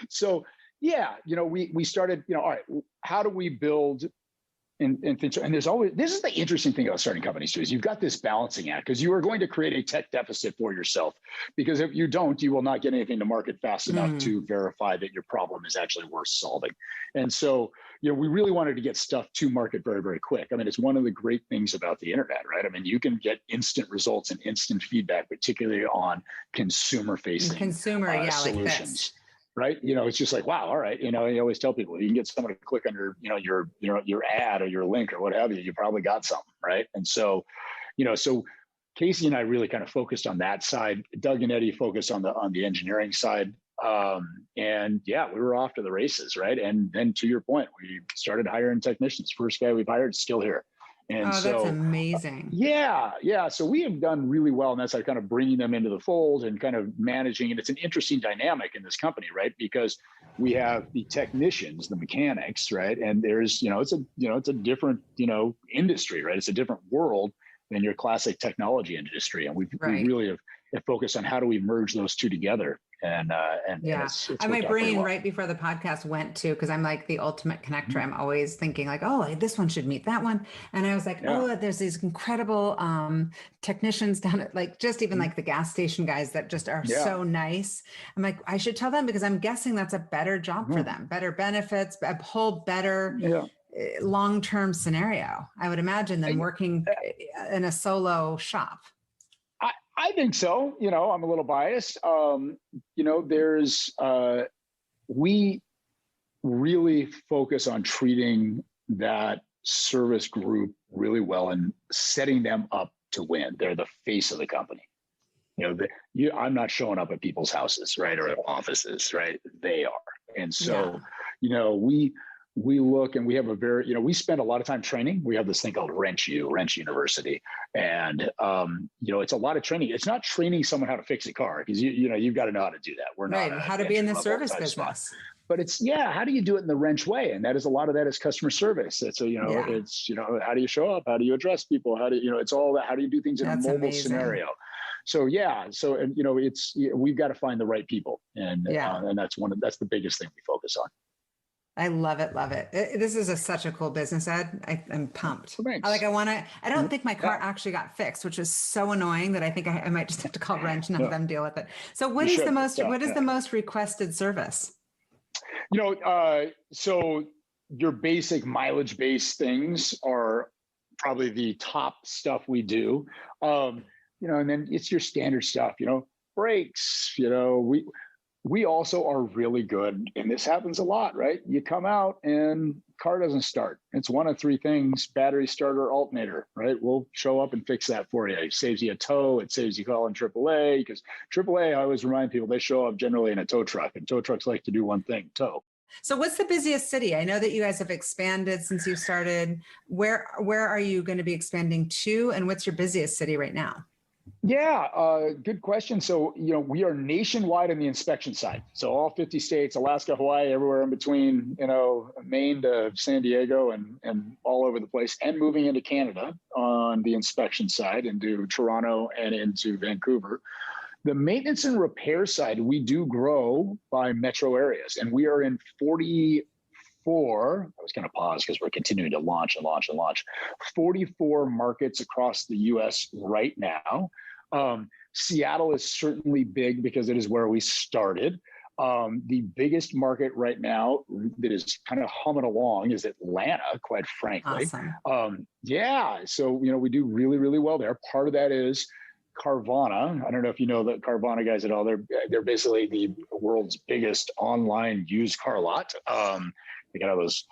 So we started, all right, how do we build and there's always, this is the interesting thing about starting companies too, is you've got this balancing act, because you are going to create a tech deficit for yourself, because if you don't, you will not get anything to market fast enough to verify that your problem is actually worth solving. And so, we really wanted to get stuff to market very, very quick. I mean, it's one of the great things about the internet, right? I mean, you can get instant results and instant feedback, particularly on consumer-facing solutions. Like this. Right. It's just like, wow. All right. You always tell people, you can get someone to click on your ad or your link or what have you, you probably got something. Right. And so, so Casey and I really kind of focused on that side. Doug and Eddie focused on the engineering side. And we were off to the races. Right. And then to your point, we started hiring technicians. First guy we've hired is still here. And so, that's amazing. So we have done really well. And that's like kind of bringing them into the fold and kind of managing. And it's an interesting dynamic in this company, right? Because we have the technicians, the mechanics, right? And there's, it's a different, industry, right? It's a different world than your classic technology industry. And we really have focused on how do we merge those two together. And it's my brain right before the podcast went to, because I'm like the ultimate connector. I'm always thinking like, oh, this one should meet that one. And I was like, there's these incredible technicians down at like just even like the gas station guys that just are so nice. I'm like, I should tell them, because I'm guessing that's a better job for them, better benefits, a whole better long-term scenario, I would imagine, than working in a solo shop. I think so. I'm a little biased. We really focus on treating that service group really well and setting them up to win. They're the face of the company. I'm not showing up at people's houses, right, or offices, right? They are. And so, we look and we have a very, we spend a lot of time training. We have this thing called Wrench University. And, it's a lot of training. It's not training someone how to fix a car, because, you've got to know how to do that. We're not how to be in the service business. but it's, how do you do it in the wrench way? And that is, a lot of that is customer service. It's it's, how do you show up? How do you address people? How do it's all that, how do you do things in That's a mobile amazing. scenario? So, and it's, we've got to find the right people. And that's the biggest thing we focus on. I love it. Love it. This is such a cool business, Ed. I'm pumped. Thanks. I don't think my car actually got fixed, which was so annoying that I think I might just have to call Wrench and have them deal with it. So what is the most requested service? So your basic mileage based things are probably the top stuff we do. And then it's your standard stuff, brakes, we also are really good, and this happens a lot, right? You come out and car doesn't start. It's one of three things: battery, starter, alternator, right? We'll show up and fix that for you. It saves you a tow. It saves you calling AAA, because AAA, I always remind people, they show up generally in a tow truck, and tow trucks like to do one thing: tow. So what's the busiest city? I know that you guys have expanded since you started. Where are you going to be expanding to, and what's your busiest city right now? Yeah, good question. So, we are nationwide on the inspection side. So all 50 states, Alaska, Hawaii, everywhere in between, Maine to San Diego and all over the place, and moving into Canada on the inspection side, into Toronto and into Vancouver. The maintenance and repair side, we do grow by metro areas, and we are in 44. I was going to pause because we're continuing to launch. 44 markets across the US right now. Seattle is certainly big because it is where we started. The biggest market right now that is kind of humming along is Atlanta, quite frankly. Awesome. So, we do really, really well there. Part of that is Carvana. I don't know if you know the Carvana guys at all. They're basically the world's biggest online used car lot. They got all those,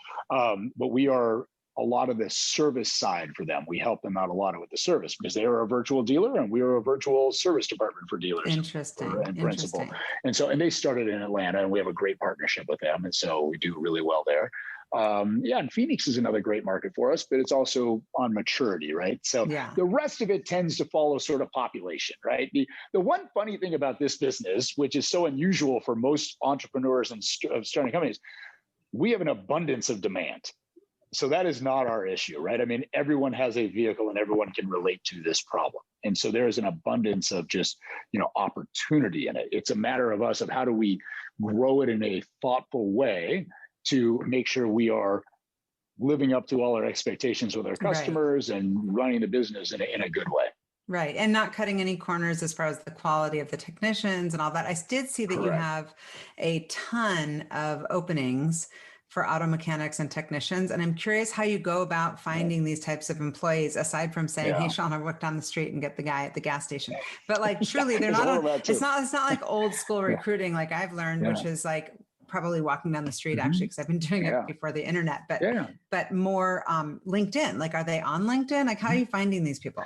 but we are a lot of the service side for them. We help them out a lot with the service because they are a virtual dealer and we are a virtual service department for dealers. Interesting. And principal. And they started in Atlanta, and we have a great partnership with them. And so we do really well there. And Phoenix is another great market for us, but it's also on maturity, right? So the rest of it tends to follow sort of population, right? The one funny thing about this business, which is so unusual for most entrepreneurs and starting companies, we have an abundance of demand. So that is not our issue, right? I mean, everyone has a vehicle and everyone can relate to this problem. And so there is an abundance of just, opportunity in it. It's a matter of us, of how do we grow it in a thoughtful way to make sure we are living up to all our expectations with our customers and running the business in a good way. Right. And not cutting any corners as far as the quality of the technicians and all that. I did see that you have a ton of openings for auto mechanics and technicians. And I'm curious how you go about finding these types of employees, aside from saying, hey, Sean, I'll walk down the street and get the guy at the gas station. But like, truly, they're not, it's not like old school recruiting, like I've learned, which is like probably walking down the street, actually, because I've been doing it before the internet, but more LinkedIn. Like, are they on LinkedIn? Like, how are you finding these people?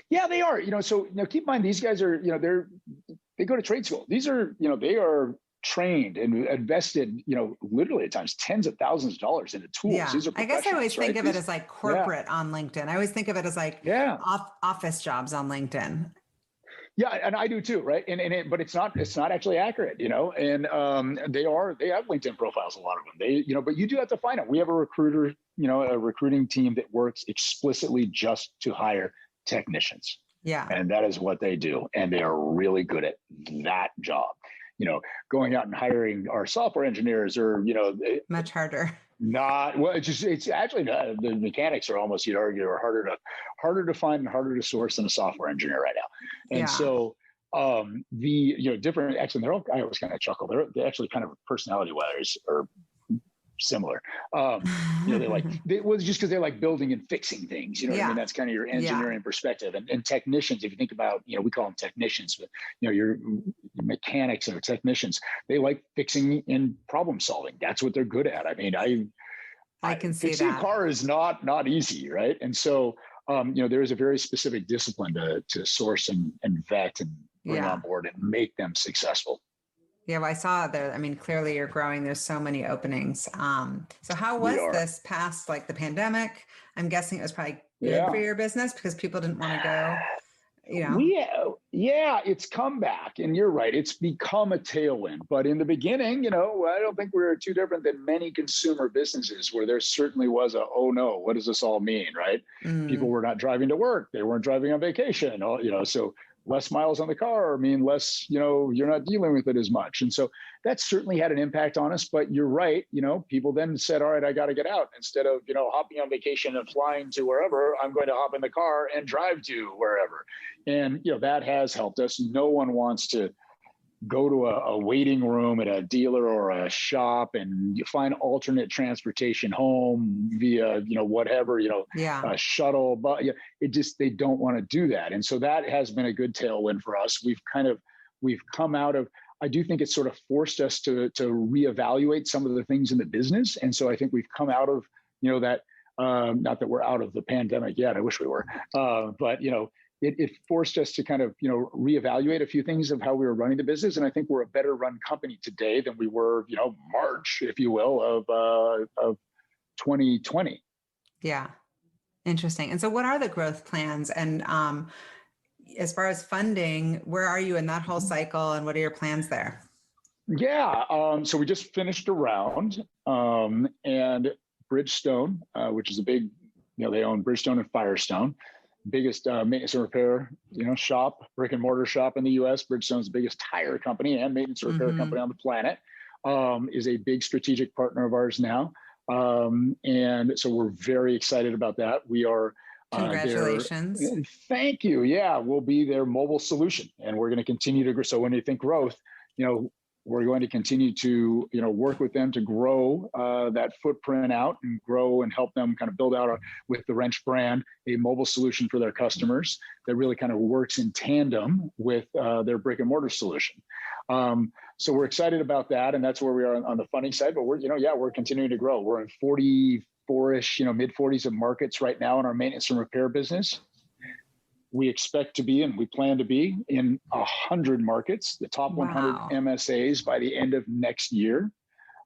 Yeah, they are, so, keep in mind, these guys are, they go to trade school. These are, they are trained and invested, literally at times tens of thousands of dollars into tools. Yeah. These are I guess I always think of it as like corporate on LinkedIn. I always think of it as like office jobs on LinkedIn. Yeah, and I do too, right? But it's not actually accurate, and they have LinkedIn profiles, a lot of them. They, but you do have to find them. We have a recruiter, a recruiting team that works explicitly just to hire technicians. Yeah. And that is what they do. And they are really good at that job. Going out and hiring our software engineers or, much harder. It's actually not. The mechanics are almost, you'd argue, are harder to find and harder to source than a software engineer right now. And so different, actually, they're all, I always kind of chuckle. They're actually kind of personality wise are similar. Just because they like building and fixing things, what I mean? That's kind of your engineering perspective. And technicians, if you think about, we call them technicians, but your mechanics or technicians, they like fixing and problem solving. That's what they're good at. I mean, I can see fixing a car is not easy, right? And so there is a very specific discipline to source and vet and bring on board and make them successful. Yeah, well, I saw there. I mean, clearly you're growing. There's so many openings. So how was this past like the pandemic? I'm guessing it was probably good for your business because people didn't want to go you know? Yeah, it's come back, and you're right. It's become a tailwind. But in the beginning, I don't think we were too different than many consumer businesses where there certainly was oh no, what does this all mean, right? People were not driving to work. They weren't driving on vacation, so less miles on the car mean less, you're not dealing with it as much. And so that certainly had an impact on us. But you're right, people then said, all right, I got to get out. Instead of, hopping on vacation and flying to wherever, I'm going to hop in the car and drive to wherever. And, that has helped us. No one wants to go to a waiting room at a dealer or a shop and you find alternate transportation home via, whatever, a shuttle, but they don't want to do that. And so that has been a good tailwind for us. We've come out of, I do think it's sort of forced us to reevaluate some of the things in the business. And so I think we've come out of, that, not that we're out of the pandemic yet, I wish we were, but, it forced us to kind of, reevaluate a few things of how we were running the business. And I think we're a better run company today than we were, March, if you will, of 2020. Yeah. Interesting. And so what are the growth plans? And as far as funding, where are you in that whole cycle and what are your plans there? Yeah. So we just finished a round and Bridgestone, which is a big, they own Bridgestone and Firestone. Biggest maintenance and repair, shop, brick and mortar shop in the U.S. Bridgestone's the biggest tire company and maintenance and repair company on the planet, is a big strategic partner of ours now. And so we're very excited about that. We are. Congratulations. Thank you. Yeah, we'll be their mobile solution and we're going to continue to grow. So when you think growth, we're going to continue to, work with them to grow that footprint out and grow and help them kind of build out with the Wrench brand, a mobile solution for their customers that really kind of works in tandem with their brick and mortar solution. So we're excited about that. And that's where we are on the funding side, but we're continuing to grow. We're in 44-ish, mid 40s of markets right now in our maintenance and repair business. We expect to be, and we plan to be in 100 markets, the top 100 MSAs by the end of next year.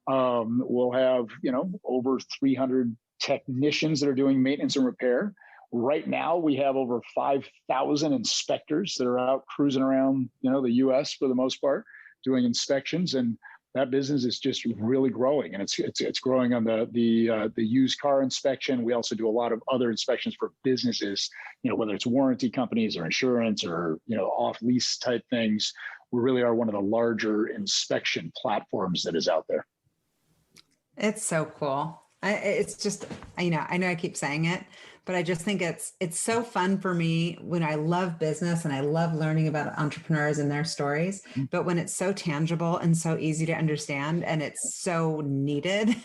We'll have, over 300 technicians that are doing maintenance and repair. Right now, we have over 5,000 inspectors that are out cruising around, the U.S. for the most part, doing inspections. And that business is just really growing, and it's growing on the used car inspection. We also do a lot of other inspections for businesses, whether it's warranty companies or insurance or off lease type things. We really are one of the larger inspection platforms that is out there. It's so cool. It's just, I know I keep saying it, but I just think it's so fun for me when I love business and I love learning about entrepreneurs and their stories, but when it's so tangible and so easy to understand and it's so needed,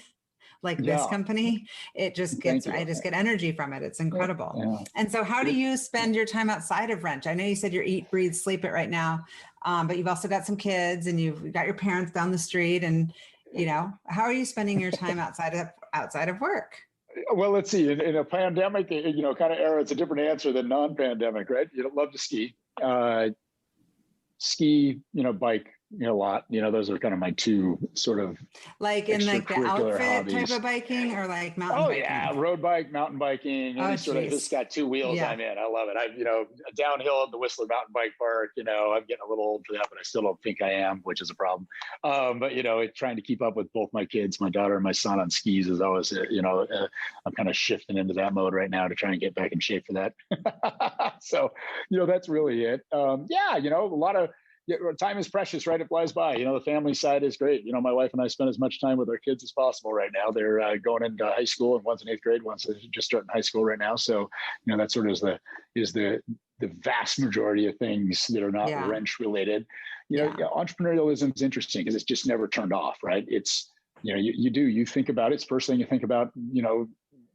like this company, I just get energy from it. It's incredible. Yeah. And so how do you spend your time outside of Wrench? I know you said you're eat, breathe, sleep it right now, but you've also got some kids and you've got your parents down the street and how are you spending your time outside of work? Well, let's see. In a pandemic, kind of era, it's a different answer than non-pandemic, right? You don't love to ski, bike, a lot. Those are kind of my two sort of like in like the outfit hobbies. Type of biking or like mountain biking. Oh yeah, road bike, mountain biking. Any sort of it's got two wheels. I'm in. I love it. I downhill at the Whistler Mountain Bike Park. I'm getting a little old for that, but I still don't think I am, which is a problem. But trying to keep up with both my kids, my daughter and my son on skis is always I'm kind of shifting into that mode right now to try and get back in shape for that. So that's really it. A lot of. Yeah, time is precious, right? It flies by. The family side is great. My wife and I spend as much time with our kids as possible right now. They're going into high school, and one's in 8th grade, one's just starting high school right now. So, that sort of is the vast majority of things that are not wrench related. Entrepreneurialism is interesting because it's just never turned off, right? It's you think about it. It's the first thing you think about.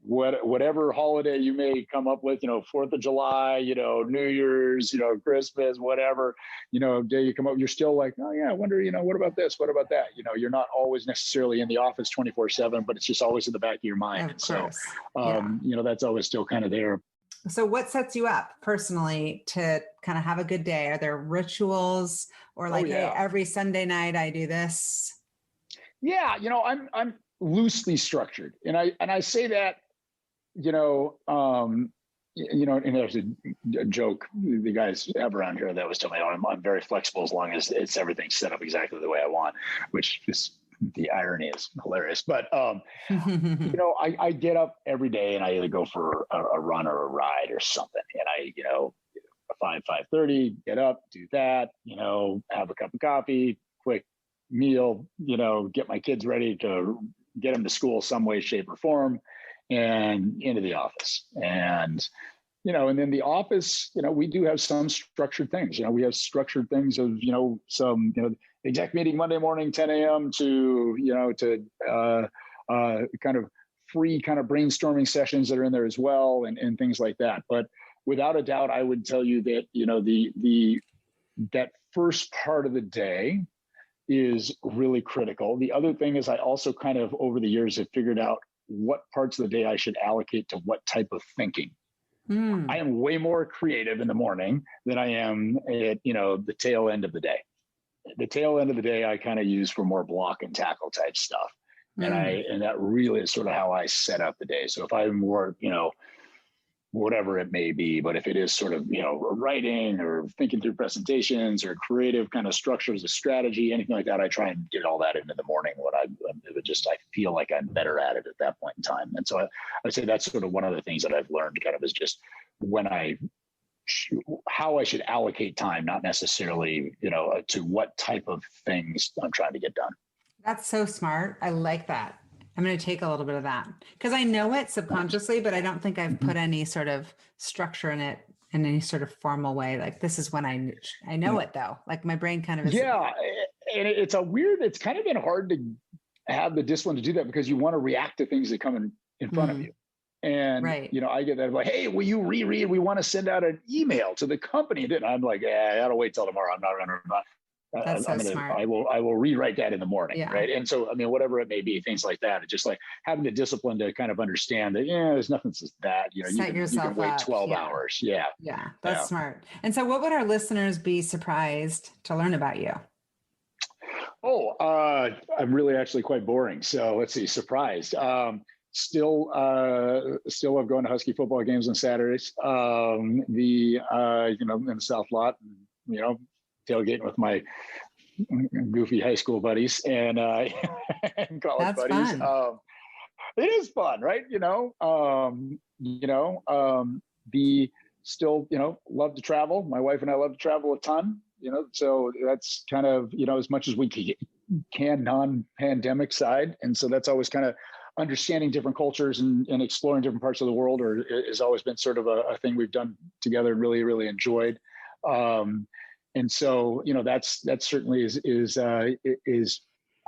Whatever holiday you may come up with, 4th of July, New Year's, Christmas, whatever, day you come up, you're still like, oh yeah, I wonder, what about this? What about that? You're not always necessarily in the office 24/7, but it's just always in the back of your mind. And so, that's always still kind of there. So what sets you up personally to kind of have a good day? Are there rituals or hey, every Sunday night I do this? Yeah. I'm loosely structured. And I say that, and there's a joke the guys have around here that was telling me, I'm very flexible as long as it's everything's set up exactly the way I want, which is the irony is hilarious. But, I get up every day and I either go for a run or a ride or something. And I, 5:30, get up, do that, have a cup of coffee, quick meal, get my kids ready to get them to school some way, shape or form, and into the office. And then the office, we do have some structured things. We have structured things of, some, exec meeting Monday morning, 10 a.m. to kind of free kind of brainstorming sessions that are in there as well, and things like that. But without a doubt, I would tell you that, that first part of the day is really critical. The other thing is I also kind of over the years have figured out what parts of the day I should allocate to what type of thinking. I am way more creative in the morning than I am at, the tail end of the day. The tail end of the day, I kind of use for more block and tackle type stuff. And that really is sort of how I set up the day. So if I'm more, whatever it may be, but if it is sort of, writing or thinking through presentations or creative kind of structures of strategy, anything like that, I try and get all that into the morning when I feel like I'm better at it at that point in time. And so I'd say that's sort of one of the things that I've learned kind of is just how I should allocate time, not necessarily, to what type of things I'm trying to get done. That's so smart. I like that. I'm going to take a little bit of that because I know it subconsciously, but I don't think I've put any sort of structure in it in any sort of formal way. Like this is when I know it though. Like my brain kind of is. Yeah. And it's kind of been hard to have the discipline to do that because you want to react to things that come in front of you. And, right. I get that like, hey, will you reread? We want to send out an email to the company. And I'm like, that'll wait till tomorrow. I'm not going to. That's so smart. I will rewrite that in the morning, yeah. right? And so, whatever it may be, things like that. It's just like having the discipline to kind of understand that, there's nothing to that. You can wait 12 hours. Yeah. Yeah, that's smart. And so, what would our listeners be surprised to learn about you? I'm really actually quite boring. So let's see, surprised. Still love going to Husky football games on Saturdays. In the South Lot, tailgating with my goofy high school buddies and college That's buddies. Fun. It is fun, right? Love to travel. My wife and I love to travel a ton, so that's kind of, as much as we can non-pandemic side. And so that's always kind of understanding different cultures and exploring different parts of the world has always been sort of a thing we've done together and really, really enjoyed. And so, that certainly is I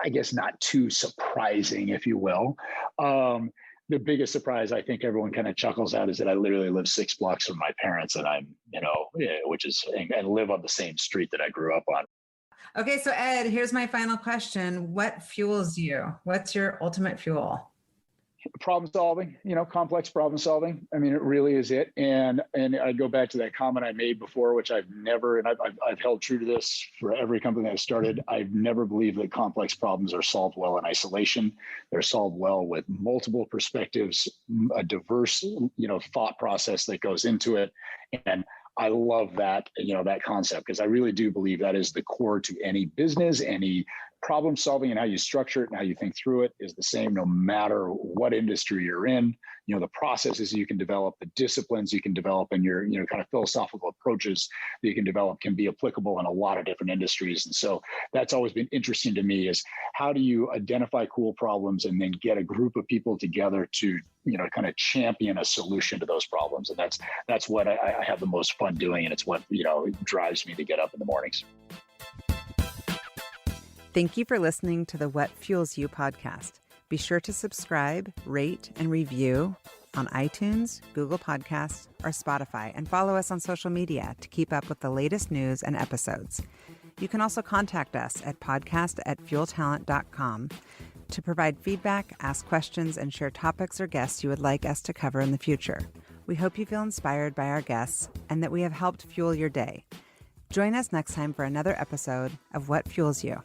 guess not too surprising, if you will. The biggest surprise I think everyone kind of chuckles at is that I literally live 6 blocks from my parents, and I'm, and live on the same street that I grew up on. Okay, so Ed, here's my final question: what fuels you? What's your ultimate fuel? Problem solving, complex problem solving. It really is it. And I go back to that comment I made before, which I've never, and I've held true to this for every company that I've started. I've never believed that complex problems are solved well in isolation. They're solved well with multiple perspectives, a diverse, thought process that goes into it. And I love that, that concept, because I really do believe that is the core to any business, any problem solving, and how you structure it and how you think through it is the same no matter what industry you're in. The processes you can develop, the disciplines you can develop, and your, kind of philosophical approaches that you can develop can be applicable in a lot of different industries. And so that's always been interesting to me is how do you identify cool problems and then get a group of people together to, kind of champion a solution to those problems. And that's what I have the most fun doing. And it's what, drives me to get up in the mornings. Thank you for listening to the What Fuels You podcast. Be sure to subscribe, rate, and review on iTunes, Google Podcasts, or Spotify, and follow us on social media to keep up with the latest news and episodes. You can also contact us at podcast@fueltalent.com to provide feedback, ask questions, and share topics or guests you would like us to cover in the future. We hope you feel inspired by our guests and that we have helped fuel your day. Join us next time for another episode of What Fuels You.